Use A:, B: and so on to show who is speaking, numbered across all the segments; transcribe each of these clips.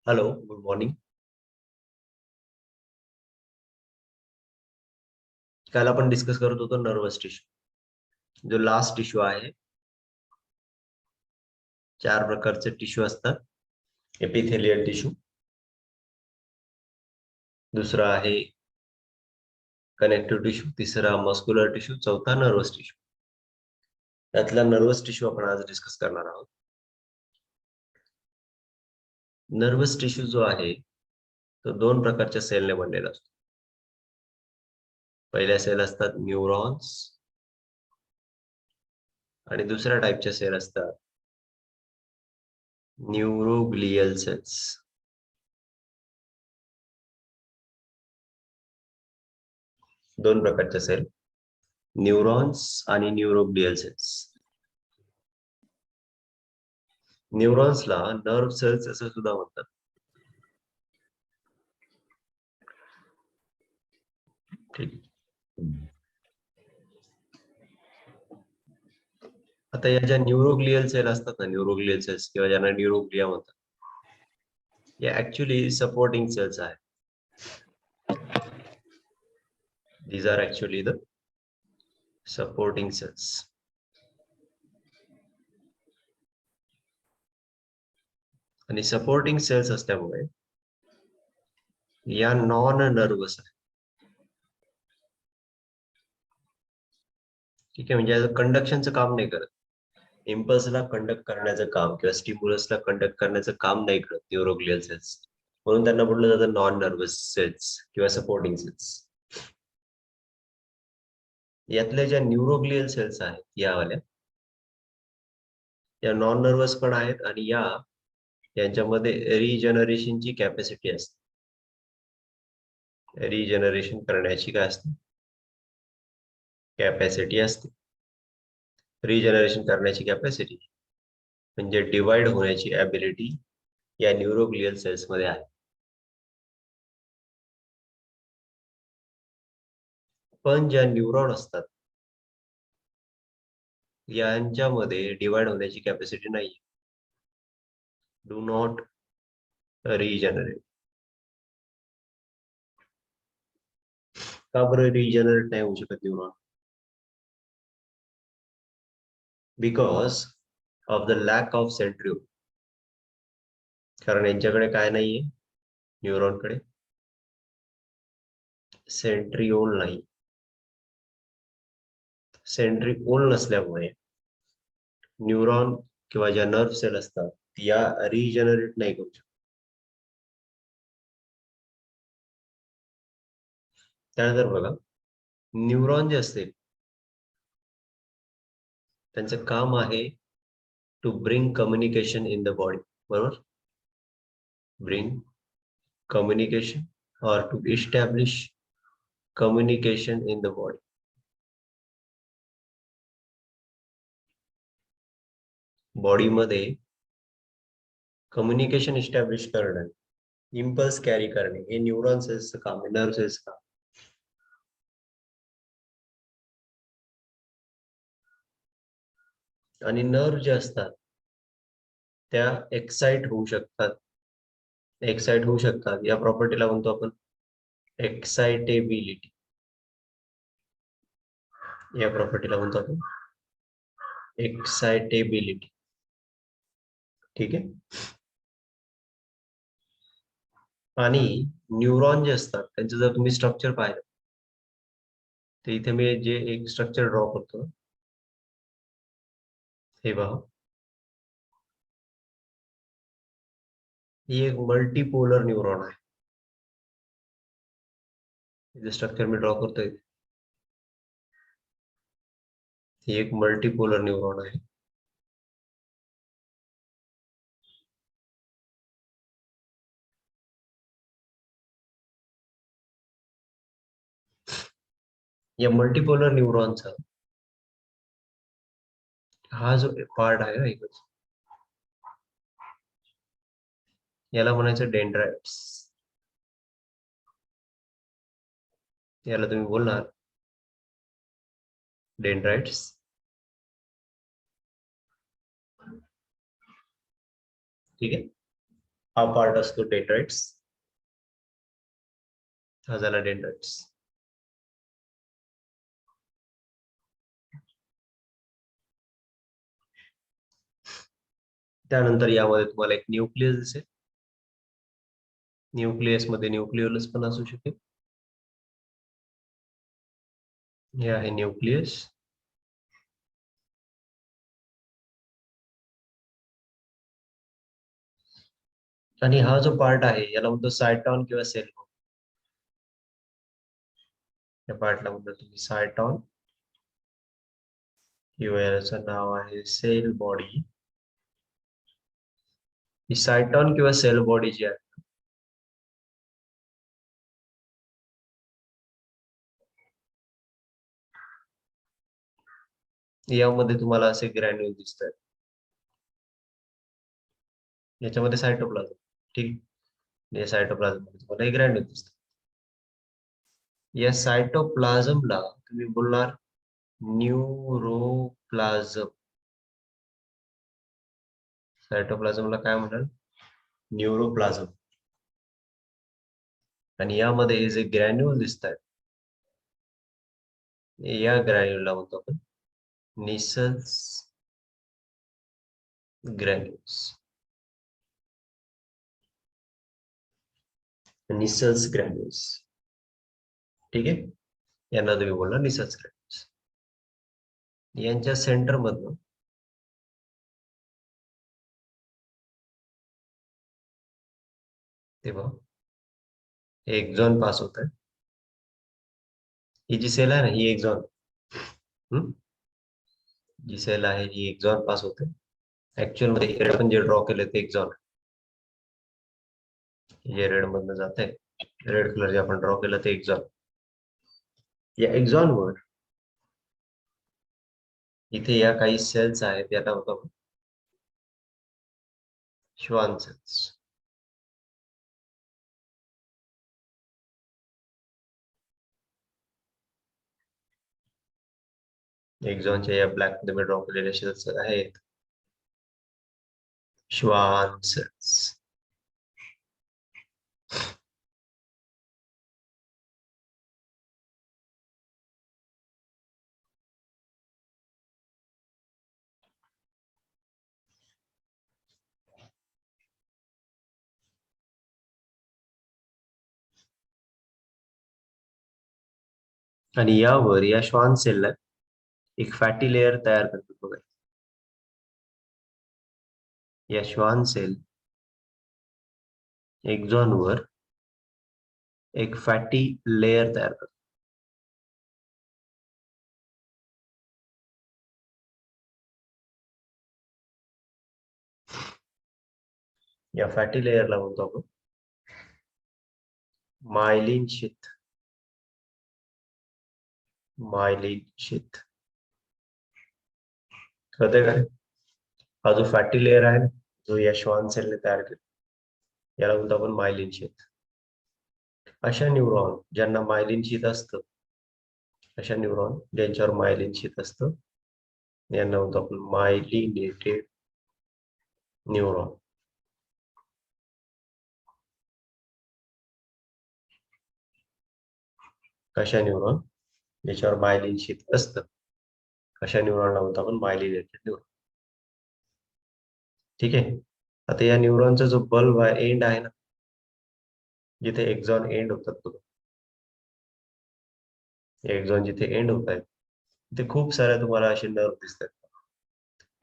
A: Hello, good morning. काल आपण discuss करत होतो नर्वस टिश्यू. जो लास्ट टिश्यू आहे, 4 प्रकारचे टिश्यू असतात. एपिथेलियल टिश्यू, दुसरा आहे कनेक्टिव्ह टिश्यू, तिसरा मस्क्युलर टिश्यू, चौथा नर्वस टिश्यू. त्यातला नर्वस टिश्यू आपण आज डिस्कस करणार आहोत. नर्वस टिश्यू जो आहे तो 2 प्रकारच्या सेलने बनलेला असतो. पहिल्या सेल असतात न्यूरॉन्स आणि दुसऱ्या टाईपच्या सेल असतात न्यूरोग्लियल सेल्स. दोन प्रकारच्या सेल, न्यूरॉन्स आणि न्यूरोग्लियल सेल्स. न्यूरॉन्सला नर्व सेल्स असं सुद्धा म्हणतात. ठीक. आता या ज्या न्यूरोग्लियल सेल असतात ना, न्यूरोग्लियल सेल्स किंवा ज्यांना न्यूरोग्लिया म्हणतात, या ऍक्च्युली सपोर्टिंग सेल्स आहेत. These are actually the supporting cells. आणि सपोर्टिंग सेल्स असल्यामुळे या नॉन नर्वस आहे. ठीक आहे, म्हणजे कंडक्शनचं काम नाही करत. इम्पल्सला कंडक्ट करण्याचं काम किंवा स्टिम्युलसला कंडक्ट करण्याचं काम नाही करत न्यूरोग्लियल सेल्स. म्हणून त्यांना म्हटलं जातं नॉन नर्वस सेल्स किंवा सपोर्टिंग सेल्स. यातल्या ज्या न्यूरोग्लियल सेल्स आहेत यावाल्या, या नॉन नर्वस पण आहेत आणि यांच्यामध्ये रिजनरेशनची कॅपॅसिटी असते. रिजनरेशन करण्याची काय असते, कॅपॅसिटी असते. रिजनरेशन करण्याची कॅपॅसिटी म्हणजे डिवाइड होण्याची ॲबिलिटी या न्यूरोग्लियल सेल्स मध्ये आहे. पण ज्या न्यूरॉन असतात यांच्यामध्ये डिवाइड होण्याची कॅपॅसिटी नाही. Do not regenerate. का बरं रिजनरेट नाही होऊ शकत neuron? Because of the lack of centriole. कारण यांच्याकडे काय नाहीये, न्यूरॉनकडे सेंट्रिओल नाही. सेंट्रिओल नसल्यामुळे न्यूरॉन किंवा ज्या नर्व सेल असतात त्या रिजनरेट नाही करू शकत. त्यानंतर बघा, न्यूरॉन जे असते त्यांचं काम आहे to bring communication in the body. बरोबर, bring communication or to establish communication in the body. बॉडीमध्ये कम्युनिकेशन इस्टॅब्लिश करणं, इम्पल्स कॅरी करणे हे न्यूरॉन सेल्सचं काम आहे, नर्व सेल्सचं काम. आणि नर्व जे असतात त्या एक्साइट होऊ शकतात. एक्साइट होऊ शकतात या प्रॉपर्टीला म्हणतो आपण एक्साइटेबिलिटी. या प्रॉपर्टीला म्हणतो आपण एक्साइटेबिलिटी. ठीक आहे. आणि न्यूरॉन जे असतात त्यांचं जर तुम्ही स्ट्रक्चर पाहिलं तर इथे मी जे एक स्ट्रक्चर ड्रॉ करतो, हे पहा, ही एक मल्टीपोलर न्यूरॉन आहे. जे स्ट्रक्चर मी ड्रॉ करतोय ही एक मल्टीपोलर न्यूरॉन आहे. या मल्टीपोलर न्यूरॉनचा हा जो पार्ट आहे ना एकच, याला म्हणायचं डेंड्राइट्स. याला तुम्ही बोलणार डेंड्राइट्स. ठीक आहे. हा पार्ट असतो डेंड्राइट्स, हा झाला डेंड्राइट्स. त्यानंतर यामध्ये तुम्हाला एक न्यूक्लियस दिसेल. न्यूक्लियस मध्ये न्यूक्लियोलस पण असू शकेल. हे आहे न्यूक्लियस. आणि हा जो पार्ट आहे याला म्हणतो सायटॉन किंवा सेल बॉडी. या पार्टला म्हणतो तुम्ही सायटॉन किंवा याचं नाव आहे सेल बॉडी. ही सायटॉन किंवा सेल बॉडी जी आहे यामध्ये तुम्हाला असे ग्रॅन्युल दिसत आहेत. याच्यामध्ये सायटोप्लाझम, ठीक. या सायटोप्लाझम मध्ये तुम्हाला एक ग्रॅन्युल दिसत. या सायटोप्लाझमला तुम्ही बोलणार न्यूरोप्लाझम. सायटोप्लाझमला काय म्हणाल? न्यूरोप्लाझम. आणि यामध्ये हे जे ग्रॅन्युल दिसत आहेत या ग्रॅन्युलला म्हणतो आपण निसल्स ग्रॅन्युल्स. निसल्स ग्रॅन्युल्स, ठीक आहे. यांना तुम्ही बोलणार निसल्स ग्रॅन्युल्स. यांच्या सेंटर मधनं तेव्हा एक्झॉन पास होत आहे. ही जी सेल आहे ना ही एक्झॉन, जी सेल आहे ही एक्झॉन पास होते. ऍक्च्युअल मध्ये आपण जे ड्रॉ केलं ते एक्झॉन, जे रेड मधनं जात आहे, रेड कलर जे आपण ड्रॉ केलं ते एक्झॉन. या एक्झॉन वर इथे या काही सेल्स आहेत याला होतो श्वान सेल्स. एक्झॉनच्या या ब्लॅक मध्ये मी ड्रॉ केलेले सेल्स आहेत श्वान सेल्स. आणि यावर या श्वान सेलला एक फॅटी लेअर तयार करतो बघा. या श्वान सेल एक्झॉन वर एक फॅटी लेअर तयार करतो. या फॅटी लेअरला म्हणतो आपण मायलिन शीथ. मायलिन शीथ कळतंय का? हा जो फॅटी लेअर आहे जो या श्वान सेलने तयार केला याला म्हणतो आपण मायलिन शीथ. अशा न्यूरॉन ज्यांना मायलिन शीथ असतं, अशा न्यूरॉन ज्यांच्यावर मायलिन शीथ असतं यांना म्हणतो आपण मायलिनेटेड न्यूरॉन. कशा न्यूरॉन ज्याच्यावर मायलिन शीथ असतं अशा न्यूरॉनला म्हणतो आपण मायलिनेटेड न्यूरॉन, ठीक आहे. आता या न्यूरॉनचा जो बल्ब आहे, एंड आहे ना, जिथे एक्झॉन एंड होतात बघा, एक्झॉन जिथे एंड होत आहेत तिथे खूप साऱ्या तुम्हाला असे नर्व दिसतात,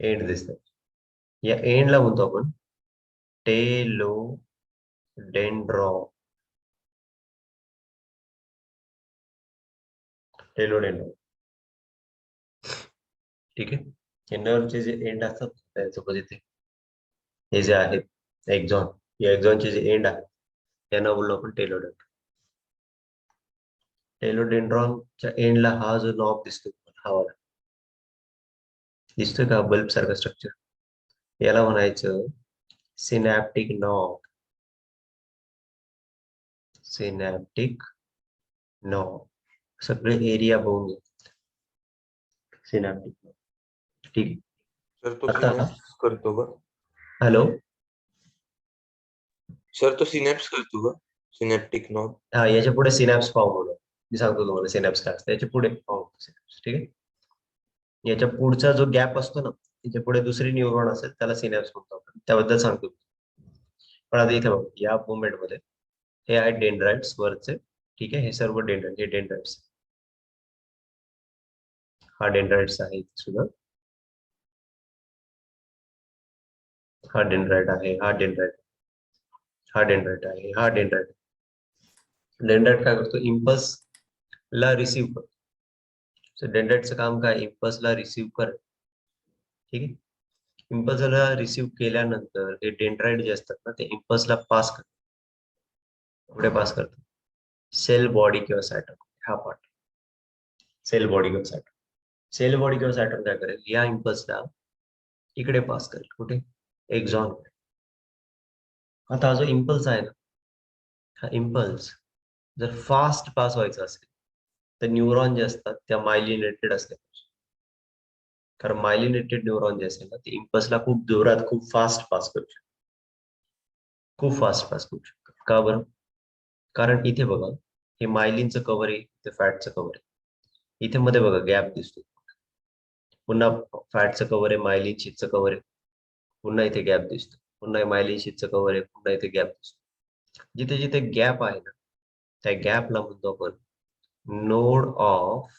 A: एंड दिसतात. या एंडला म्हणतो आपण टेलोडेंड्रॉन. टेलोडेंड्रॉन, ठीक आहे. हे नर्वचे जे एंड असतात त्याच्यासोबत इथे हे जे आहेत एक्झॉन, या एक्झॉनचे जे एंड आहेत त्यांना बोललो आपण टेलोडेंड्रॉन. टेलोडेंड्रॉनच्या एंडला हा जो नॉब दिसतो, हा वाला दिसतोय का बल्ब सारखं स्ट्रक्चर, याला म्हणायचं सिनॅप्टिक नॉब. सिनॅप्टिक नॉब सगळे एरिया बघून घ्या. सिनॅप्टिक नॉब, ठीक.
B: सर तो
A: आता
B: सिनेप्स करतो का?
A: हॅलो,
B: सर तो सिनॅप्स करतो का? Synaptic knob.
A: हा, याच्या पुढे सिनॅप्स पाहू म्हणून मी सांगतो तुम्हाला सिनॅप्स काय असतं, याच्या पुढे पाहू synapse, ठीक आहे. याच्या पुढचा जो गॅप असतो ना, त्याच्या पुढे दुसरी न्यूरॉन असेल त्याला सिनॅप्स म्हणतो आपण, त्याबद्दल सांगतो. पण आता इथे बघ, या मुवमेंट मध्ये हे आहेत डेंड्राइट्स वरचे, ठीक आहे. हे सर्व डेंड्राइट, हे डेंड्राइट्स, हा डेंड्राइट्स आहे इथे सुद्धा, हा डेंड्राइट आहे, हा डेंड्राइट, हा डेंड्राइट आहे, हा डेंड्राइट. डेंड्राइट काय करतो, इम्पल्स ला रिसीव्ह करतो. सो डेंड्राइटचं काम काय, इम्पल्स ला रिसीव्ह कर, ठीक आहे. इम्पल्स ला रिसीव्ह केल्यानंतर हे डेंड्राइट जे असतात ना, ते इम्पल्स ला पास करतात. पुढे पास करतात सेल बॉडी किंवा सायटम, हा पार्ट सेल बॉडी किंवा सायटम. सेल बॉडी किंवा सायटम काय करेल, या इम्पल्सला इकडे पास करेल, कुठे, एक्झॉन. आता हा जो इम्पल्स आहे ना, हा इम्पल्स जर फास्ट पास व्हायचा असेल तर न्यूरॉन जे असतात त्या मायलिनेटेड असतात. कारण मायलिनेटेड न्यूरॉन जे असेल ना, ते इम्पल्सला खूप जोरात, खूप फास्ट पास करू शकतात, खूप फास्ट पास करू शकतात. का बरं, कारण इथे बघा, हे मायलिनचं कव्हर आहे, ते फॅटचं कव्हर आहे. इथे मध्ये बघा गॅप दिसतो, पुन्हा फॅटचं कव्हर आहे, मायलिन शीटचं कव्हर आहे, पुन्हा इथे गॅप दिसतो, पुन्हा मायलिन शीटचं कव्हर आहे, पुन्हा इथे गॅप दिसतो. जिथे जिथे गॅप आहे ना, त्या गॅपला म्हणतो आपण नोड ऑफ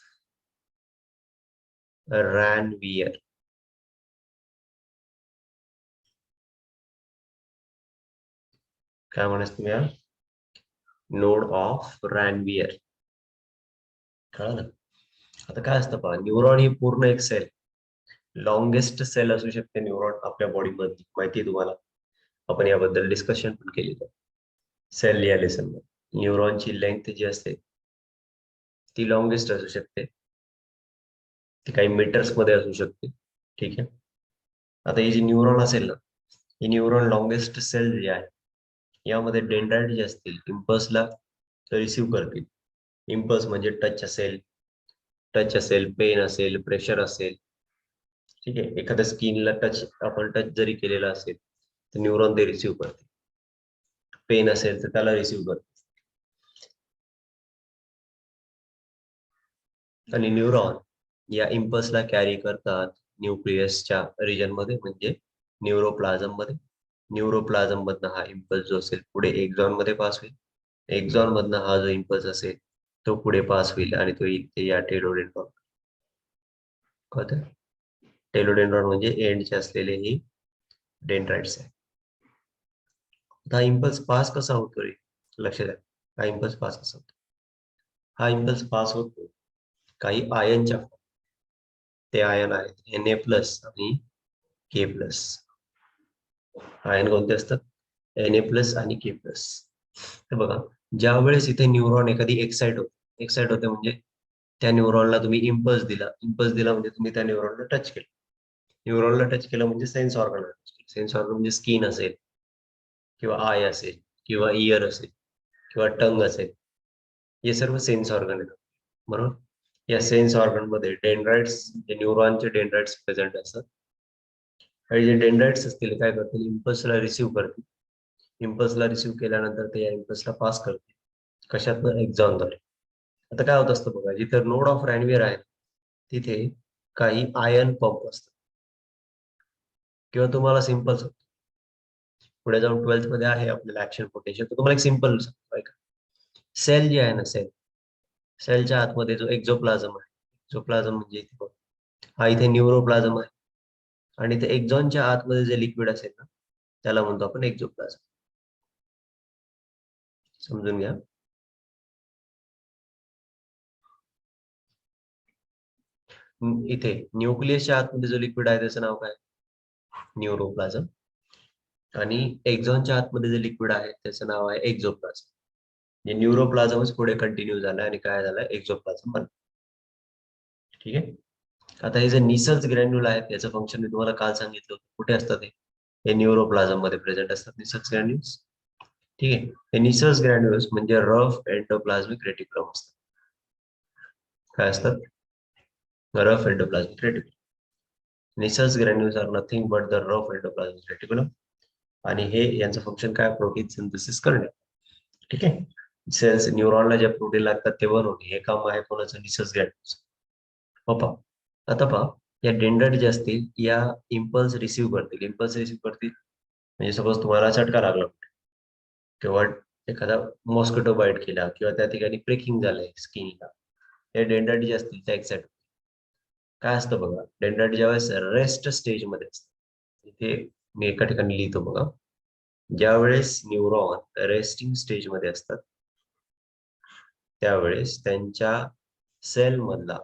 A: रॅनवियर. काय म्हणायचं तुम्ही, नोड ऑफ रॅनवियर, कळलं. आता काय असतं पहा, न्यूरॉन ही पूर्ण एक सेल, लॉंगेस्ट सेल असू शकते न्यूरॉन आपल्या बॉडीमध्ये, माहिती आहे तुम्हाला, आपण याबद्दल डिस्कशन पण केलेलं आहे सेल या लेसन मध्ये. न्यूरॉनची लेंथ जी असते ती लॉंगेस्ट असू शकते, ती काही मीटर्स मध्ये असू शकते, ठीक आहे. आता ही जी न्यूरॉन असेल ना, ही न्यूरॉन लॉंगेस्ट सेल जी आहे, यामध्ये डेंड्राइट जे असतील इम्पल्सला रिसीव्ह करतील. इम्पल्स म्हणजे टच असेल, पेन असेल, प्रेशर असेल, ठीक आहे. एखाद्या स्किनला आपण टच जरी केलेला असेल तर न्यूरॉन ते रिसीव्ह करते. पेन असेल तर त्याला रिसीव्ह करते. आणि न्यूरॉन या इम्पल्सला कॅरी करतात न्यूक्लियसच्या रिजन मध्ये, म्हणजे न्यूरोप्लाझम मध्ये. न्यूरोप्लाझम मधनं हा इम्पल्स जो असेल पुढे एक्झॉन मध्ये पास होईल. एक्झॉन मधनं हा जो इम्पल्स असेल तो पुढे पास होईल आणि तो इथे या टेलोडेंड्रॉन. कळतं, टेलोडेंड्रॉन म्हणजे एंडचे असलेले ही डेंड्राइट्स आहे. हा इम्पल्स पास कसा होतो रे, लक्षात द्या, हा इम्पल्स पास कसा होतो. हा इम्पल्स पास होतो काही आयनच्या, ते आयन आहेत Na+ आणि K+. आयन कोणते असतात, Na+ आणि K+. हे बघा, ज्या वेळेस इथे न्यूरॉन एखादी एक्साइट होते म्हणजे त्या न्यूरॉनला तुम्ही इम्पल्स दिला म्हणजे तुम्ही त्या न्यूरॉनला टच केलं. न्यूरॉनला टच केलं म्हणजे सेन्स ऑर्गन, सेन्स ऑर्गन म्हणजे स्किन असेल किंवा आय असेल किंवा इयर असेल किंवा टंग असेल, हे सर्व सेन्स ऑर्गन आहेत, बरोबर. या सेन्स ऑर्गन मध्ये डेंड्राइट्स, न्यूरॉनचे डेंड्राइट्स प्रेझेंट असतात. आणि जे डेंड्राइट्स असतील काय करतील, इम्पल्सला रिसीव्ह करतील. इम्पल्सला रिसीव्ह केल्यानंतर ते या इम्पल्सला पास करतील, कशातनं, एक्झॉनद्वारे. आता काय होत असतं बघा, जिथे नोड ऑफ रॅनवियर आहे तिथे काही आयन पंप असतात, किंवा तुम्हाला सिंपल पुढे जाऊन 12th मध्ये आहे आपल्याला ऍक्शन पोटेन्शियल, तर तुम्हाला एक सिंपल ऐका, सेल जी आहे ना, सेलच्या आतमध्ये जो एक्झोप्लाझम आहे, एक्झोप्लाझम म्हणजे इथे बघा, हा इथे न्यूरोप्लाझम आहे, आणि ते एक्झॉनच्या आतमध्ये जे लिक्विड असेल ना त्याला म्हणतो आपण एक्झोप्लाझम. समजून घ्या. इथे न्यूक्लियसच्या आतमध्ये जो लिक्विड आहे त्याचं नाव काय, न्यूरोप्लाझम. आणि एक्झॉनच्या आतमध्ये जे लिक्विड आहे त्याचं नाव आहे एक्झोप्लाझम. म्हणजे न्यूरोप्लाझमच पुढे कंटिन्यू झालाय आणि काय झालंय, एक्झोप्लाझम बनलं, ठीक आहे. आता हे जे निसल्स ग्रॅन्युल आहेत याचं फंक्शन मी तुम्हाला काल सांगितलं होतं, कुठे असतात हे न्यूरोप्लाझम मध्ये प्रेझेंट असतात निसल्स ग्रॅन्युल्स, ठीक आहे. हे निसल्स ग्रॅन्युल्स म्हणजे रफ एंडोप्लाझमिक रेटिक्युलम असतात. काय असतात, rough endoplasmic reticulum. Nissl's granules are nothing but the rough endoplasmic reticulum. आणि हे यांचं फंक्शन काय, प्रोटीन सिंथेसिस करणे. ठीक आहे. सेल्स न्यूरॉनला ज्या प्रोटीन लागतात ते बनवणे, हे काम आहे कोणाचं, रिसर्च गॅटचं. पहा आता पहा, या डेंड्राइट जे असतील या इम्पल्स रिसीव्ह करतील. म्हणजे सपोज तुम्हाला चटका लागला किंवा एखादा मॉस्किटो बाईट केला किंवा त्या ठिकाणी ब्रेकिंग झालंय स्किनला, हे डेंड्राइट जे असतील त्या एक्साइट. काय असतं बघा, डेंड्राइट ज्यावेळेस रेस्ट स्टेज मध्ये असतं, इथे मी एका ठिकाणी लिहितो बघा, ज्यावेळेस न्यूरॉन रेस्टिंग स्टेज मध्ये असतात त्यावेळेस त्यांच्या सेल मधला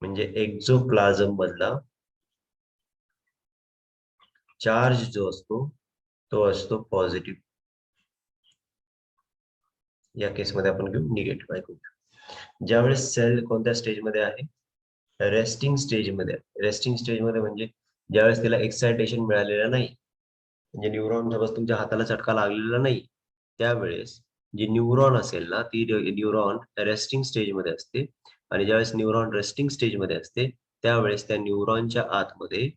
A: म्हणजे एक्झोप्लाझम मधला चार्ज जो असतो तो असतो पॉझिटिव्ह. या केसमध्ये आपण घेऊ निगेटिव्ह ऐकू. ज्यावेळेस सेल कोणत्या स्टेजमध्ये आहे, रेस्टिंग स्टेजमध्ये. रेस्टिंग स्टेजमध्ये म्हणजे ज्यावेळेस तिला एक्सायटेशन मिळालेलं नाही, म्हणजे न्यूरॉन जवळ तुमच्या हाताला चटका लागलेला नाही, त्यावेळेस जी न्यूरॉन असेल ना ती न्यूरॉन रेस्टिंग स्टेजमध्ये असते. आणि ज्यावेळेस न्यूरॉन रेस्टिंग स्टेजमध्ये असते त्यावेळेस त्या न्यूरॉनच्या आतमध्ये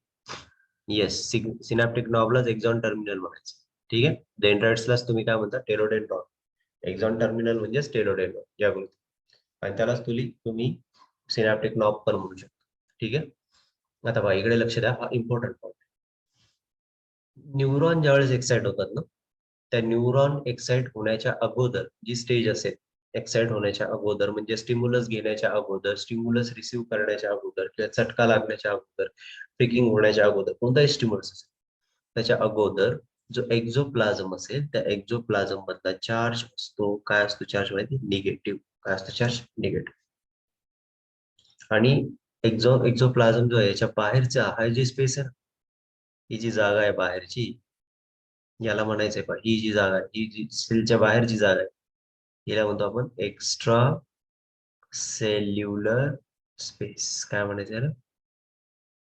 A: येस सिनॅप्टिक नॉबलाच एक्झॉन टर्मिनल म्हणायचं. ठीक आहे. डेंड्राइट्सलाच तुम्ही काय म्हणता, टेरोडेंड्रॉन. एक्झॉन टर्मिनल म्हणजे टेरोडेंड्रॉन या गोष्टी, आणि त्यालाच तुम्ही सिनॅप्टिक नॉब पण म्हणू शकता. ठीक आहे. आता बघा इकडे लक्ष द्या, हा इम्पॉर्टंट पॉईंट. न्यूरॉन ज्यावेळेस एक्साइट होतात ना, त्या न्यूरॉन एक्साइट होण्याच्या अगोदर जी स्टेज असेल, एक्साइट होण्याच्या अगोदर म्हणजे स्टिम्युलस घेण्याच्या अगोदर, स्टिम्युलस रिसीव्ह करण्याच्या अगोदर किंवा चटका लागण्याच्या अगोदर, पिकिंग होण्याच्या अगोदर, कोणताही स्टिम्युलस असेल त्याच्या अगोदर जो एक्झोप्लाझम असेल त्या एक्झोप्लाझम मधला चार्ज असतो, काय असतो चार्ज माहिती, निगेटिव्ह. काय असतो चार्ज, निगेटिव्ह. आणि एक्झोप्लाझम जो आहे याच्या बाहेरचा हा जी स्पेस आहे, ही जी जागा आहे बाहेरची, याला म्हणायचंय पण ही जी जागा आहे, ही जी सेलच्या बाहेरची जागा आहे, हिला म्हणतो आपण एक्स्ट्रा सेल्युलर स्पेस. काय म्हणायचं याला,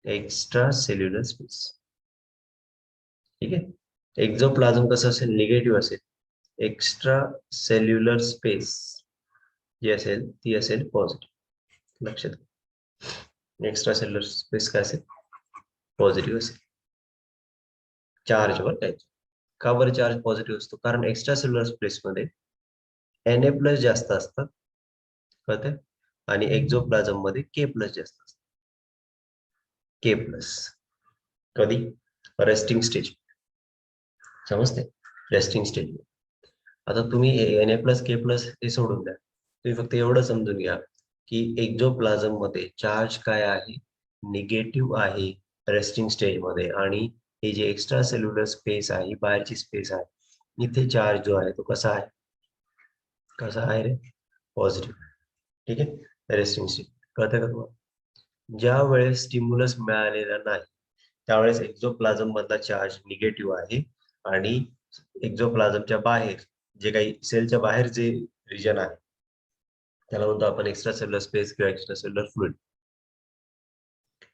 A: एक्स्ट्रा सेल्युलर स्पेस. ठीक आहे. एक्झोप्लाझम कसं असेल, निगेटिव्ह असेल. एक्स्ट्रा सेल्युलर स्पेस जी असेल ती असेल पॉझिटिव्ह. लक्षात घ्या, एक्स्ट्रा सेल्युलर स्पेस काय असेल, पॉझिटिव्ह असेल. चार्ज वर काय, का बरं चार्ज पॉझिटिव्ह असतो, कारण एक्स्ट्रा सेल्युलर स्पेस मध्ये Na+ जास्त असतात, कळतंय, आणि एक्झोप्लाझम मध्ये K+ जास्त असतात. K+. कधी, रेस्टिंग स्टेज. समजते, रेस्टिंग स्टेज. आता तुम्ही Na+ K+ हे सोडून द्या, तुम्ही फक्त एवढं समजून घ्या की एक्झोप्लाझम मध्ये चार्ज काय आहे, निगेटिव्ह आहे रेस्टिंग स्टेज मध्ये. आणि हे जे एक्स्ट्रा सेल्युलर स्पेस आहे, ही बाहेरची स्पेस आहे, इथे चार्ज जो आहे तो कसा आहे, कसा आहे रे, पॉझिटिव्ह. ठीक आहे. Resting stage. कळतंय का तुम्हाला, ज्या वेळेस स्टिम्युलस मिळालेला नाही त्यावेळेस एक्झोप्लाझम मधला चार्ज निगेटिव्ह आहे, आणि एक्झोप्लाझमच्या बाहेर जे काही सेलच्या बाहेर जे रिजन आहे त्याला म्हणतो आपण एक्स्ट्रा सेल्युलर स्पेस किंवा एक्स्ट्रा सेल्युलर फ्लुइड.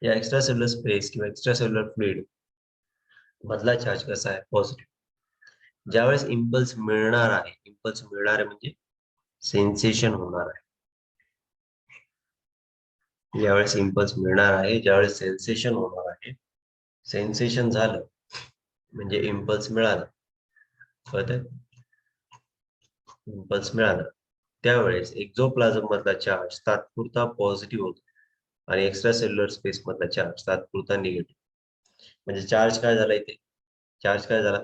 A: या एक्स्ट्रा सेल्युलर स्पेस किंवा एक्स्ट्रा सेल्युलर फ्लुइड मधला चार्ज कसा आहे, पॉझिटिव्ह. ज्यावेळेस इम्पल्स मिळणार आहे म्हणजे सेन्सेशन होणार आहे. ज्यावेळेस इम्पल्स मिळणार आहे, ज्यावेळेस सेन्सेशन होणार आहे, सेन्सेशन झालं म्हणजे इम्पल्स मिळाला, कळतंय, इम्पल्स मिळाला, त्यावेळेस एक्झोप्लाझम मधला चार्ज तात्पुरता पॉझिटिव्ह होतो आणि एक्स्ट्रा सेल्युलर स्पेस मधला चार्ज तात्पुरता निगेटिव्ह. म्हणजे चार्ज काय झाला इथे, चार्ज काय झाला,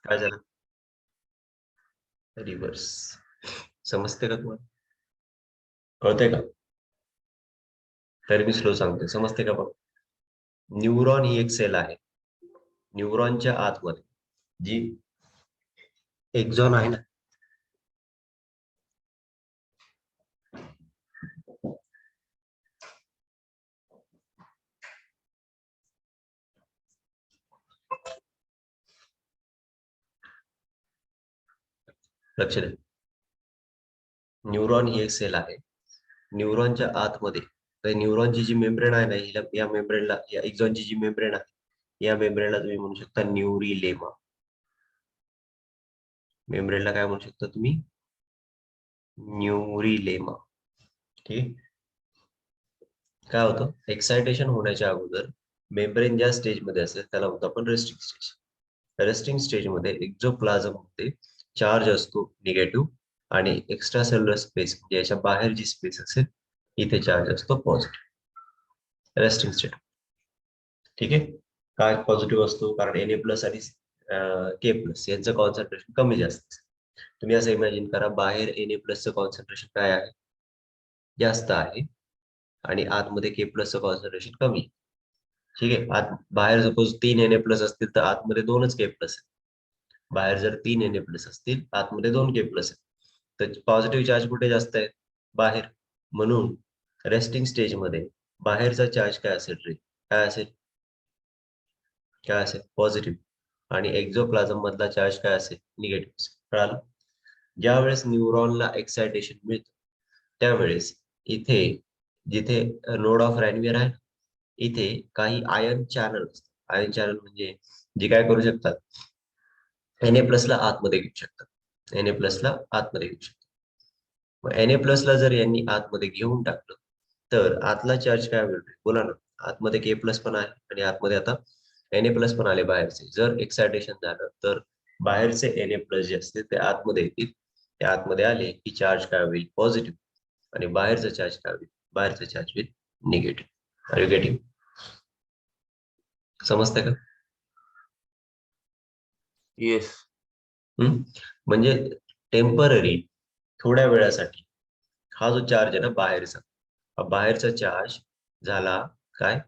A: काय झालं, रिव्हर्स. समजते का तुम्हाला, कळतंय का, तरी मी स्लो सांगतोय, समजते का बघ. न्यूरॉन ही एक सेल आहे, न्यूरॉनच्या आतमध्ये जी एक्झॉन आहे ना, लक्ष द्या, न्यूरॉन ही एक सेल आहे, न्यूरॉनच्या आतमध्ये तर न्यूरॉनची जी मेम्ब्रेन आहे ना, हिला या मेम्ब्रेनला, या एक्झॉनची जी मेम्ब्रेन आहे या मेम्ब्रेनला तुम्ही म्हणू शकता न्यूरिलेमा. मेम्ब्रेनला काय म्हणू शकता तुम्ही, न्यूरिलेमा. ठीक, काय होतं, एक्सायटेशन होण्याच्या अगोदर मेम्ब्रेन ज्या स्टेज मध्ये असेल त्याला म्हणतो आपण रेस्टिंग स्टेज. रेस्टिंग स्टेज मध्ये एक्झोप्लाझम मध्ये चार्ज असतो निगेटिव्ह आणि एक्स्ट्रा सेल्युलर स्पेस म्हणजे याच्या बाहेर जी स्पेस असेल इथे चार्ज असतो पॉझिटिव्ह रेस्टिंग स्टेट. ठीक आहे. काय पॉझिटिव्ह असतो कारण Na+ आणि K+ यांचं कॉन्सन्ट्रेशन कमी जास्त असतं. तुम्ही असं इमॅजिन करा बाहेर Na+ चं कॉन्सन्ट्रेशन काय आहे जास्त आहे आणि आतमध्ये K+ चं कॉन्सन्ट्रेशन कमी. ठीक आहे. आत बाहेर सपोज 3 Na+ असतील तर आतमध्ये 2च K+ आहे. बाहेर जर 3 Na+ असतील आतमध्ये 2 K+ आहे. तर पॉझिटिव्ह चार्ज कुठे जास्त आहे बाहेर. म्हणून रेस्टिंग स्टेज मध्ये बाहेरचा चार्ज काय असेल रे काय असेल पॉझिटिव्ह आणि एक्झोप्लाझम मधला चार्ज काय असेल निगेटिव्ह. कळालं. ज्यावेळेस न्यूरॉनला एक्सायटेशन मिळतं त्यावेळेस इथे जिथे नोड ऑफ रॅनवियर आहे इथे काही आयन चॅनल असतात. आयन चॅनल म्हणजे जे काय करू शकतात Na+ ला आतमध्ये घेऊ शकतात. Na+ ला आतमध्ये घेऊ शकतात. मग Na+ ला जर यांनी आतमध्ये घेऊन टाकलं तर आतला चार्ज काय होईल बोला ना. आतमध्ये K+ पण आहे आणि आतमध्ये आता Na+ पण आले बाहेरचे. जर एक्सायटेशन झालं तर बाहेरचे Na+ जे असते ते आतमध्ये येतील. ते आतमध्ये आले की चार्ज काय होईल पॉझिटिव्ह आणि बाहेरचा चार्ज काय होईल बाहेरचा चार्ज होईल निगेटिव्ह. R you getting. समजतंय का.
B: Yes.
A: म्हणजे टेम्पररी थोड्या वेळासाठी हा जो चार्ज आहे ना बाहेरचा हा बाहेरचा चार्ज झाला काय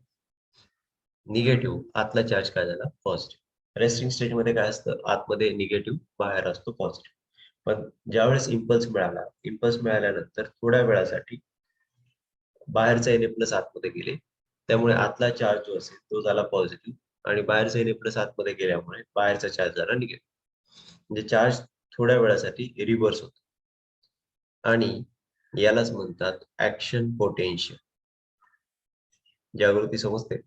A: निगेटिव्ह. आतला चार्ज काय झाला पॉझिटिव्ह. रेस्टिंग स्टेज मध्ये काय असतं आतमध्ये निगेटिव्ह बाहेर असतो पॉझिटिव्ह. पण ज्यावेळेस इम्पल्स मिळाल्यानंतर थोड्या वेळासाठी बाहेरचा Na+ आतमध्ये गेले त्यामुळे आतला चार्ज जो असेल तो झाला पॉझिटिव्ह आणि बाहेरचा Na+ आतमध्ये गेल्यामुळे बाहेरचा चार्ज झाला निगेटिव्ह. म्हणजे चार्ज थोड्या वेळासाठी रिव्हर्स होतो आणि यालाच म्हणतात ऍक्शन पोटेन्शियल. जागृती समजते.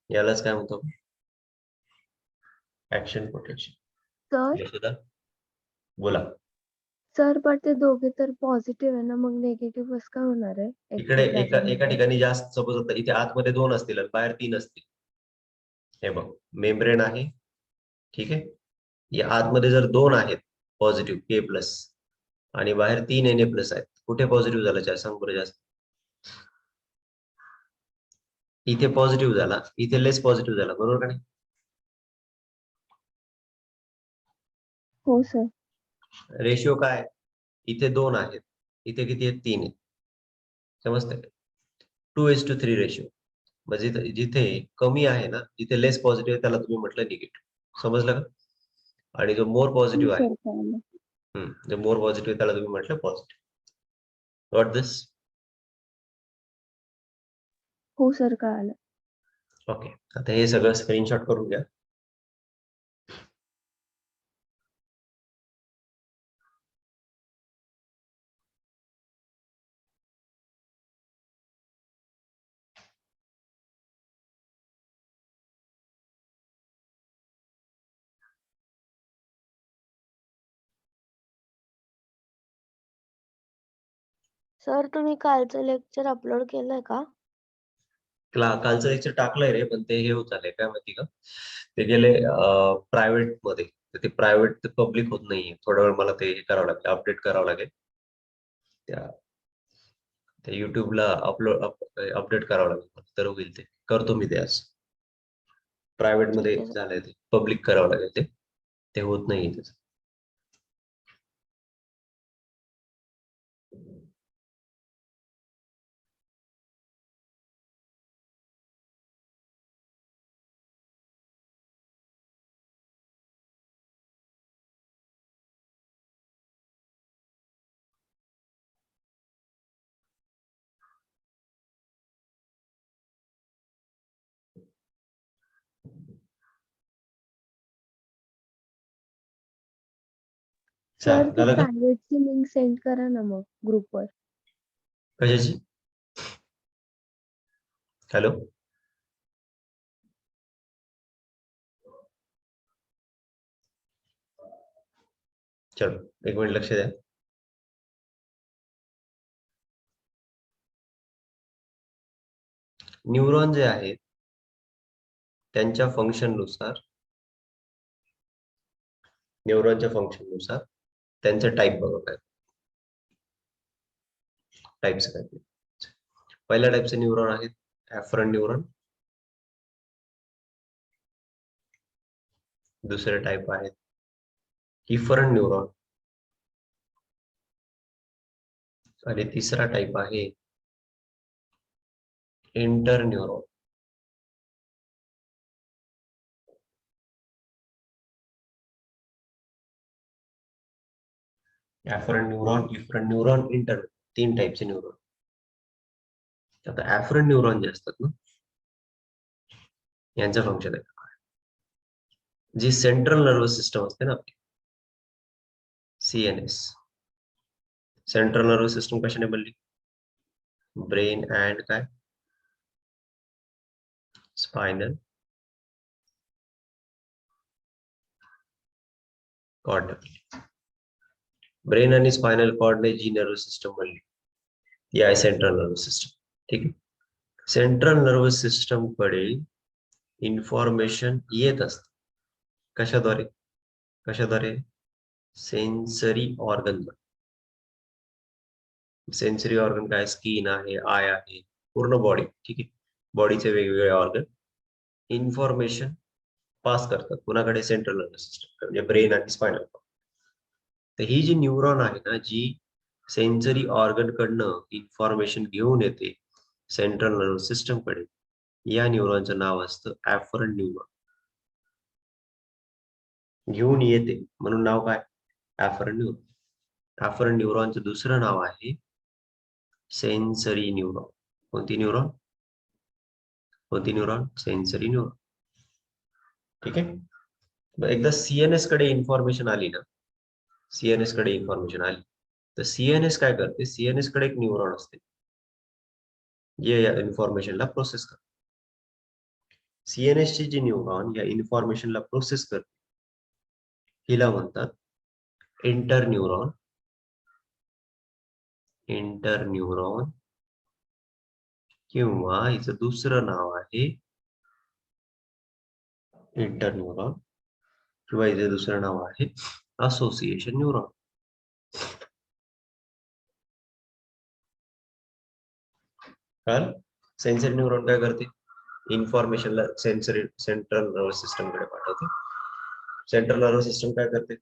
A: यालाच काय म्हणतो ऍक्शन पोटेन्शियल.
C: सर
A: यशोदा बोला.
C: सर पण ते दोघे तर पॉझिटिव्ह आहे ना मग निगेटिव्ह कसं काय होणार आहे
A: इकडे एका
C: ectoplasm
A: एका
C: मध्ये?
A: ठिकाणी जास्त सपोज होतं इथे आतमध्ये 2 असतील आणि बाहेर 3 असतील. हे बघ मेम्ब्रेन आहे ठीक आहे. या आतमध्ये जर 2 आहेत पॉझिटिव्ह K+ आणि बाहेर 3 Na+ आहेत कुठे पॉझिटिव्ह झाला चार्ज सांग बरं जास्त. इथे पॉझिटिव्ह झाला इथे लेस पॉझिटिव्ह झाला बरोबर का नाही.
C: हो सर.
A: रेशिओ काय इथे 2 आहेत इथे किती आहेत 3 आहेत. समजतंय 2:3 रेशिओ. म्हणजे जिथे कमी आहे ना जिथे लेस पॉझिटिव्ह आहे त्याला तुम्ही म्हटलं निगेटिव्ह. समजलं का. आणि जो मोर
C: हो
A: पॉझिटिव्ह आहे
C: सर कळलं.
A: जो मोर पॉझिटिव्ह त्याला तुम्ही म्हटलं पॉझिटिव्ह. व्हॉट दिस.
C: हो सर कळालं.
A: ओके. आता हे सगळं स्क्रीनशॉट करून घ्या.
C: सर तुम्ही कालचं लेक्चर अपलोड केलंय का?
A: कालचं लेक्चर टाकलंय रे पण ते हे होत झालंय काय माहिती का ते गेले प्रायव्हेट मध्ये. तर ते प्रायव्हेट ते पब्लिक होत नाहीये. थोडा वेळ मला ते हे करावं लागेल अपडेट करावं लागेल. त्या युट्यूबला अपडेट करावं लागेल तर होईल. ते करतो मी ते आज. प्रायव्हेट मध्ये
C: ठीक आहे सर.
A: झालंय ते पब्लिक करावं लागेल ते होत नाहीये त्याचं.
C: सर ती
A: झालं का
C: प्रायव्हेटची लिंक सेंड करा ना मग ग्रुपवर.
A: कशाची. हॅलो चलो 1 मिनिट लक्ष द्या. न्यूरॉन जे आहेत त्यांच्या फंक्शन नुसार, न्यूरॉनच्या फंक्शन नुसार त्यांचे टाईप बघा काय टाइप्स काय ते. पहिल्या टाईपचे न्यूरॉन आहेत ऍफरंट न्यूरॉन, दुसरे टाईप आहेत इफरंट न्यूरॉन आणि तिसरा टाईप आहे interneuron. Afferent neuron, efferent neuron, inter, 3 टाईपचे न्यूरॉन. आता ऍफरंट न्यूरॉन जे असतात ना यांचं फंक्शन आहे जी सेंट्रल नर्वस सिस्टम असते ना आपली CNS, सेंट्रल नर्वस सिस्टम कशाने बनली? ब्रेन अँड काय स्पायनल कॉर्ड. ब्रेन आणि स्पायनल कॉर्डने जी नर्वस सिस्टम बनली ती आहे सेंट्रल नर्वस सिस्टम. ठीक आहे. सेंट्रल नर्वस सिस्टम कडे इन्फॉर्मेशन येत असते कशाद्वारे? कशाद्वारे? Sensory organ. सेन्सरी ऑर्गन काय? स्किन आहे, आय आहे, पूर्ण बॉडी. ठीक आहे. बॉडीचे वेगवेगळे ऑर्गन इन्फॉर्मेशन पास करतात कुणाकडे? सेंट्रल नर्वस सिस्टम म्हणजे ब्रेन आणि स्पायनल कॉर्ड. तर ही जी न्यूरॉन आहे ना जी सेन्सरी ऑर्गन कडनं इन्फॉर्मेशन घेऊन येते सेंट्रल नर्वस सिस्टम कडे, या न्यूरॉनचं नाव असतं ऍफरंट न्यूरॉन. घेऊन येते म्हणून नाव काय? ऍफरंट न्यूरॉन. ऍफरंट न्यूरॉनचं दुसरं नाव आहे सेन्सरी न्यूरॉन. कोणती न्यूरॉन? कोणती न्यूरॉन? Sensory neuron. ठीक आहे. मग एकदा CNS कडे इन्फॉर्मेशन आली ना, CNS कडे इन्फॉर्मेशन आली तर CNS काय करते? CNS कडे एक न्यूरॉन असते जे या इन्फॉर्मेशनला प्रोसेस करते. CNS ची जी न्यूरॉन या इन्फॉर्मेशनला प्रोसेस करते हिला म्हणतात इंटर न्यूरॉन. इंटर न्यूरॉन किंवा हिचं दुसरं नाव आहे इंटर न्यूरॉन किंवा हिचं दुसरं नाव आहे असोसिएशन न्यूरॉन. कारण सेन्सरी न्यूरॉन काय करते? इन्फॉर्मेशनला सेंट्रल नर्वस सिस्टम कडे पाठवते. सेंट्रल नर्वस सिस्टम काय करते?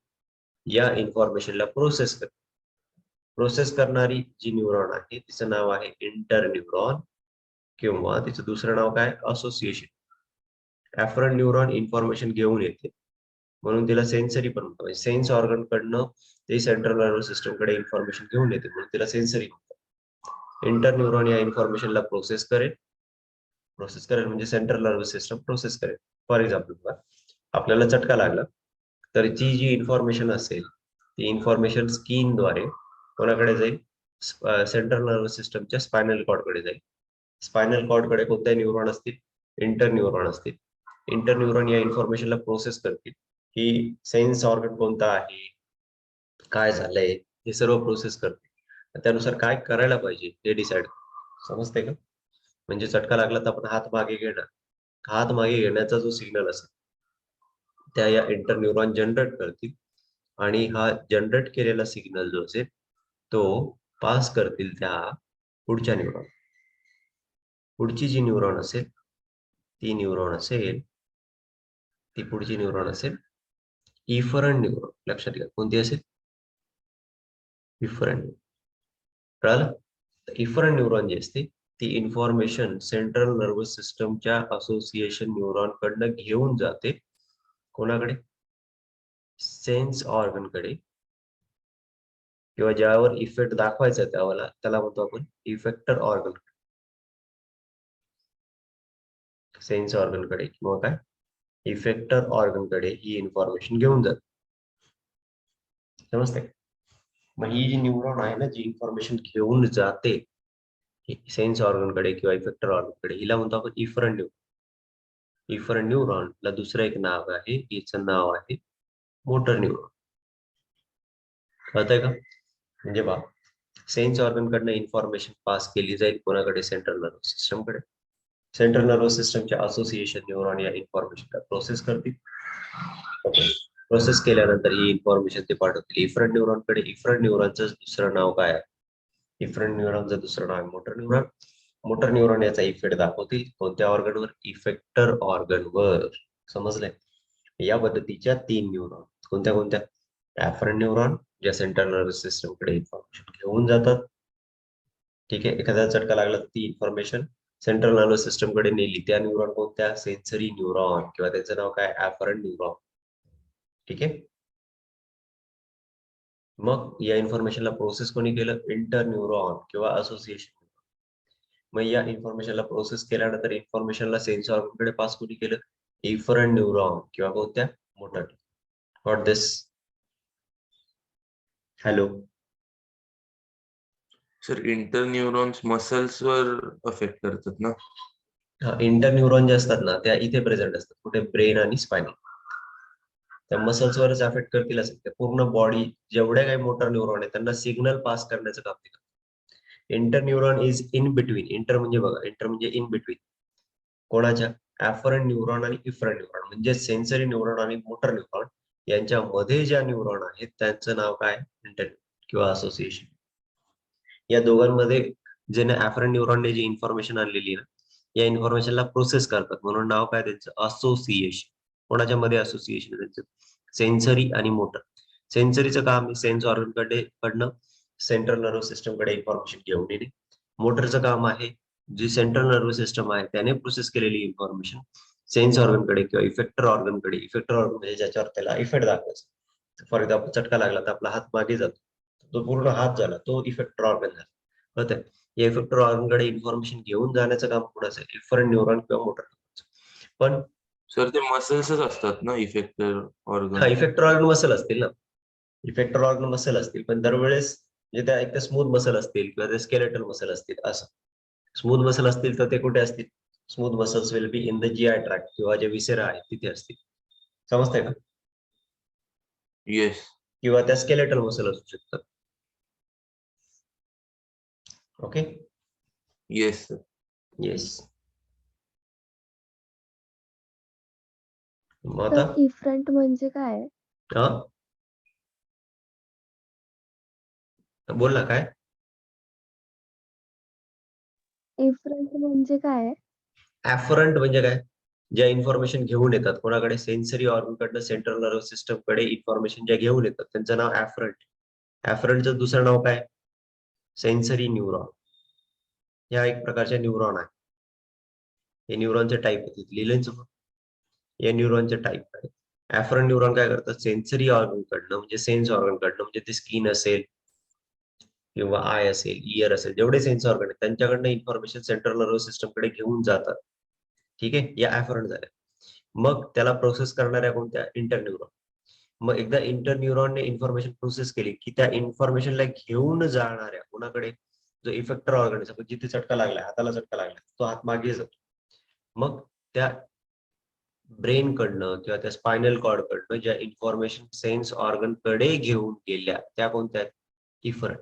A: या इन्फॉर्मेशनला प्रोसेस करते. प्रोसेस करणारी जी न्यूरॉन आहे तिचं नाव आहे इंटर न्यूरॉन किंवा तिचं दुसरं नाव काय? असोसिएशन. ऍफरंट न्यूरॉन इन्फॉर्मेशन घेऊन येते म्हणून तिला सेन्सरी पण म्हणतात. म्हणजे सेन्स ऑर्गन कडनं ते सेंट्रल नर्वस सिस्टम कडे इन्फॉर्मेशन घेऊन येते म्हणून तिला सेन्सरी म्हणतात. इंटर न्यूरॉन या इन्फॉर्मेशनला प्रोसेस करेल म्हणजे सेंट्रल नर्वस सिस्टम प्रोसेस करेल. फॉर एक्झाम्पल आपल्याला चटका लागला तर ती जी इन्फॉर्मेशन असेल ती इन्फॉर्मेशन स्किनद्वारे कोणाकडे जाईल? सेंट्रल नर्वस सिस्टमच्या स्पायनल कॉर्ड कडे जाईल. स्पायनल कॉर्ड कडे कोणत्या न्यूरॉन असतील? इंटर न्यूरॉन असतील. इंटर न्यूरॉन या इन्फॉर्मेशनला प्रोसेस करतील की सेन्स ऑर्गन कोणता आहे, काय झालंय हे सर्व प्रोसेस करते. त्यानुसार काय करायला पाहिजे ते डिसाइड. समजते का? म्हणजे चटका लागला तर आपण हात मागे घेणार. हात मागे घेण्याचा जो सिग्नल असेल त्या या इंटर न्यूरॉन जनरेट करतील आणि हा जनरेट केलेला सिग्नल जो असेल तो पास करतील त्या पुढच्या न्यूरॉन. पुढची जी न्यूरॉन असेल ती न्यूरॉन असेल ती पुढची न्यूरॉन असेल इफरंट न्यूरॉन. लक्षात घ्या कोणती असेल? इफरंट. कळालं? इफरंट न्यूरॉन जी असते ती इन्फॉर्मेशन सेंट्रल नर्वस सिस्टमच्या असोसिएशन न्यूरॉन कडनं घेऊन जाते कोणाकडे? सेन्स ऑर्गन कडे किंवा ज्यावर इफेक्ट दाखवायचा त्याला म्हणतो आपण इफेक्टर ऑर्गन. सेन्स ऑर्गन कडे किंवा काय इफेक्टर ऑर्गन कडे ही इन्फॉर्मेशन घेऊन जाते. समजते? मग ही जी न्यूरॉन आहे ना जी इन्फॉर्मेशन घेऊन जाते सेन्स ऑर्गन कडे किंवा इफेक्टर ऑर्गन कडे हिला म्हणतो आपण इफरंट न्यूरॉन. इफरंट न्यूरॉनला दुसरं एक नाव आहे, हिचं नाव आहे मोटर न्यूरॉन. कळतंय का? म्हणजे सेन्स ऑर्गन कडनं इन्फॉर्मेशन पास केली जाईल कोणाकडे? सेंट्रल नर्वस सिस्टम कडे. सेंट्रल नर्वस सिस्टमच्या असोसिएशन न्यूरॉन या इन्फॉर्मेशनला प्रोसेस करतील. प्रोसेस केल्यानंतर ही इन्फॉर्मेशन ते पाठवतील इफरंट न्यूरॉनकडे. इफरंट न्यूरॉनचं दुसरं नाव काय आहे? इफरंट न्यूरॉनचं दुसरं नाव मोटर न्यूरॉन. मोटर न्यूरॉन याचा इफेक्ट दाखवतील कोणत्या ऑर्गनवर? इफेक्टर ऑर्गनवर. समजलंय? या पद्धतीच्या 3 न्यूरॉन. कोणत्या कोणत्या? ऍफरंट न्यूरॉन ज्या सेंट्रल नर्वस सिस्टम कडे इन्फॉर्मेशन घेऊन जातात. ठीक आहे, एखाद्या झटका लागला तर ती इन्फॉर्मेशन सेंट्रल नर्वस सिस्टम कडे नेली. त्या न्यूरॉन कोणत्या? सेन्सरी न्यूरॉन किंवा त्याचं नाव काय? ऍफरंट न्यूरॉन. ठीक आहे. मग या इन्फॉर्मेशनला प्रोसेस कोणी केलं? इंटर न्यूरॉन किंवा असोसिएशन. मग या इन्फॉर्मेशनला प्रोसेस केल्यानंतर इन्फॉर्मेशनला सेन्स ऑर्गनकडे पास कोणी केलं? इफरंट न्यूरॉन किंवा कोणत्या? Motor. What this? Hello.
B: Sir inter neurons muscles वर अफेक्ट करतात ना?
A: हा, इंटर न्यूरॉन जे असतात ना त्या इथे प्रेझेंट असतात. कुठे? ब्रेन आणि स्पायनल. त्या मसल्स वरच अफेक्ट करतील असं. त्या पूर्ण बॉडी जेवढ्या काही मोटर न्यूरॉन आहे त्यांना सिग्नल पास करण्याचं काम करतात. Inter neuron is in between. Inter म्हणजे बघा, इंटर म्हणजे इन बिटवीन. कोणाच्या? ऍफरंट न्यूरॉन आणि इफरंट न्यूरॉन म्हणजे सेन्सरी न्यूरॉन आणि मोटर न्यूरॉन यांच्यामध्ये ज्या न्यूरॉन आहेत त्यांचं नाव काय? इंटर किंवा असोसिएशन. या दोघांमध्ये ज्याने ऍफरंट न्यूरॉनने जी इन्फॉर्मेशन आणलेली ना या इन्फॉर्मेशनला प्रोसेस करतात म्हणून नाव काय त्यांचं? असोसिएशन. कोणाच्या मध्ये असोसिएशन त्यांचं? सेन्सरी आणि मोटर. सेन्सरीचं काम सेन्स ऑर्गन कडनं सेंट्रल नर्वस सिस्टम कडे इन्फॉर्मेशन घेऊन येणे. मोटरचं काम आहे जी सेंट्रल नर्वस सिस्टम आहे त्याने प्रोसेस केलेली इन्फॉर्मेशन सेन्स ऑर्गन कडे किंवा इफेक्टर ऑर्गन कडे. इफेक्टर ऑर्गन म्हणजे ज्याच्यावर त्याला इफेक्ट दाखवायचा. फॉर एक्झाम्पल चटका लागला तर आपला हात मागे जातो, तो पूर्ण हात झाला, तो इफेक्टर ऑर्गन झाला. कळतंय? या इफेक्टर ऑर्गनकडे इन्फॉर्मेशन घेऊन जाण्याचं काम कोणाचं? इफरंट न्यूरॉन किंवा मोटर. पण
B: सर ते मसल्सच असतात ना इफेक्टर
A: हा,
B: ऑर्गन?
A: इफेक्टर ऑर्गन मसल असतील ना. इफेक्टर ऑर्गन मसल असतील पण दरवेळेस म्हणजे त्या एक तर स्मूथ मसल असतील किंवा ते स्केलेटल मसल असतील. असं स्मूथ मसल असतील तर ते कुठे असतील? Smooth muscles will be in the GI tract किंवा जे विसेरा आहेत तिथे असतील. समजतंय का?
B: येस.
A: किंवा त्या स्केलेटल मसल असू शकतात. ओके.
B: Yes sir.
A: येस. मग आता
C: तर इफरंट म्हणजे काय?
A: हा बोल ना काय?
C: इफरंट म्हणजे काय?
A: ऍफरंट म्हणजे काय? ज्या इन्फॉर्मेशन घेऊन येतात कोणाकडे? सेन्सरी ऑर्गन कडनं सेंट्रल नर्वस सिस्टम कडे इन्फॉर्मेशन ज्या घेऊन येतात त्यांचं नाव ऍफरंट. ऍफरंटचं दुसरं नाव काय? Sensory neuron. या एक प्रकारच्या न्यूरॉन आहे. हे न्यूरॉनचे टाईप आहेत. लिहिलंय चुकून? या न्यूरॉनचे टाईप आहेत. ऍफरंट न्यूरॉन काय करतात? सेन्सरी ऑर्गन कडनं म्हणजे सेन्स ऑर्गन कडनं म्हणजे ते स्किन असेल किंवा आय असेल, इयर असेल, जेवढे सेन्स ऑर्गन आहेत त्यांच्याकडनं इन्फॉर्मेशन सेंट्रल नर्वस सिस्टम कडे घेऊन जातात. ठीक आहे, या ऍफरंट झाल्या. मग त्याला प्रोसेस करणाऱ्या कोणत्या? Inter neuron. मग एकदा इंटर न्यूरॉनने इन्फॉर्मेशन प्रोसेस केली की त्या इन्फॉर्मेशनला घेऊन जाणाऱ्या कोणाकडे? जो इफेक्टर ऑर्गन आहे, जिथे चटका लागलाय, हाताला चटका लागलाय, तो हात मागे जातो. मग त्या ब्रेन कडनं किंवा त्या स्पायनल कॉर्ड कडनं ज्या इन्फॉर्मेशन सेन्स ऑर्गन कडे घेऊन गेल्या त्या कोणत्या? इफरंट.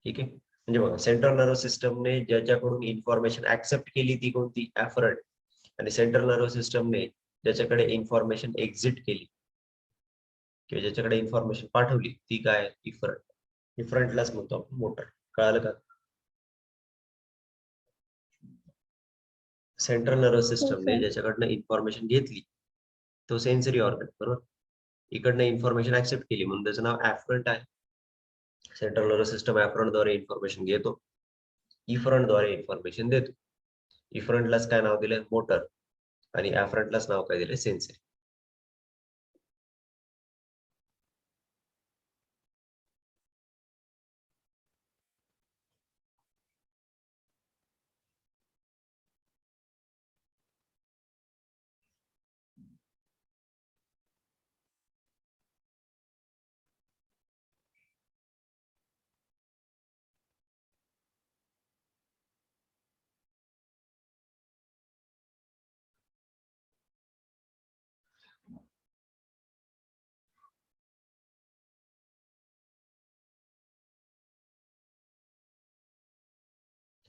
A: ठीक आहे, म्हणजे बघा सेंट्रल नर्वस सिस्टमने ज्याच्याकडून इन्फॉर्मेशन ऍक्सेप्ट केली ती कोणती? ऍफरंट. आणि सेंट्रल नर्वस सिस्टमने ज्याच्याकडे इन्फॉर्मेशन एक्झिट केली किंवा ज्याच्याकडे इन्फॉर्मेशन पाठवली ती काय? इफरंट. इफरंटलाच म्हणतो आपण मोटर. कळालं का? सेंट्रल नर्वस
C: हो
A: सिस्टमने
C: सर.
A: ज्याच्याकडनं इन्फॉर्मेशन घेतली तो सेन्सरी ऑर्गन, बरोबर. इकडनं इन्फॉर्मेशन ऍक्सेप्ट केली म्हणून त्याचं नाव ऍफरंट आहे. सेंट्रल नर्वस सिस्टम ऍफरंट द्वारे इन्फॉर्मेशन घेतो, इफरंट द्वारे इन्फॉर्मेशन देतो. इफरंटलाच काय नाव दिलंय? मोटर. आणि ऍफरंटलाच नाव काय दिलंय? सेन्सरी.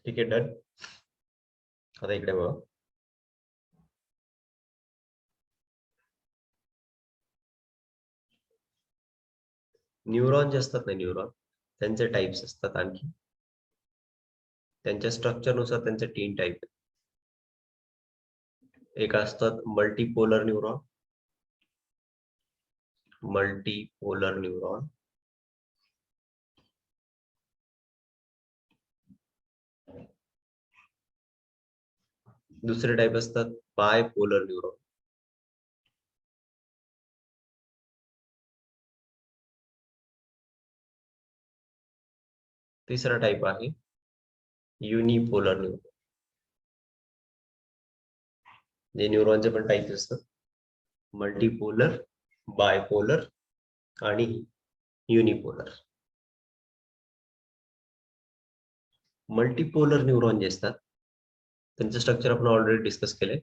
A: ठीक आहे, डन. आता इकडे बघा, न्यूरॉन जे असतात ना न्यूरॉन त्यांचे टाइप्स असतात आणखी त्यांच्या स्ट्रक्चरनुसार त्यांचे 3 टाइप आहेत. एक असतात मल्टीपोलर न्यूरॉन दुसरे टाइप असतात बायपोलर न्यूरॉन तिसरा टाइप आहे युनिपोलर न्यूरॉन. जे न्यूरॉनचे पण टाइप असतात मल्टीपोलर, बायपोलर आणि युनिपोलर. मल्टीपोलर न्यूरॉन जे असतात त्यांचं स्ट्रक्चर आपण ऑलरेडी डिस्कस केलंय.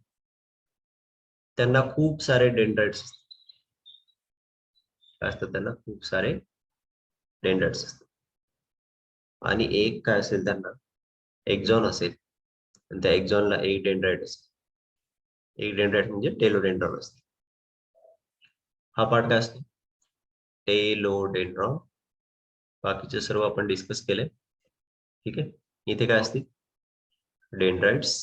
A: त्यांना खूप सारे डेंड्राइट्स असतात त्यांना खूप सारे डेंड्राइट्स असतात आणि एक काय असेल त्यांना एक्झॉन असेल आणि त्या एक्झॉनला एक डेंड्राइट असेल. एक डेंड्राइट म्हणजे टेलोडेंड्रॉन असते. हा पार्ट काय असतो टेलोडेंड्रॉन. बाकीचे सर्व आपण डिस्कस केले. ठीक आहे. इथे काय असते डेंड्राइट्स.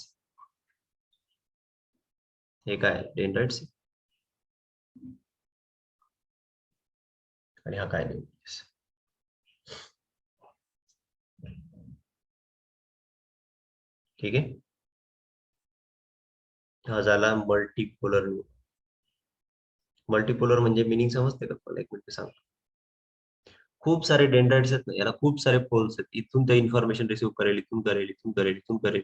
A: हे काय डेंड्राइट्स आणि हा काय न्यूक्लियस. ठीक आहे. हा झाला मल्टीपोलर. मल्टीपोलर म्हणजे मिनिंग समजते का तुम्हाला? एक मिनिट सांगतो. खूप सारे डेंड्राइट्स आहेत ना याला खूप सारे पोल्स आहेत. इथून ते इन्फॉर्मेशन रिसीव्ह करेल, इथून करेल, इथून करेल, इथून करेल.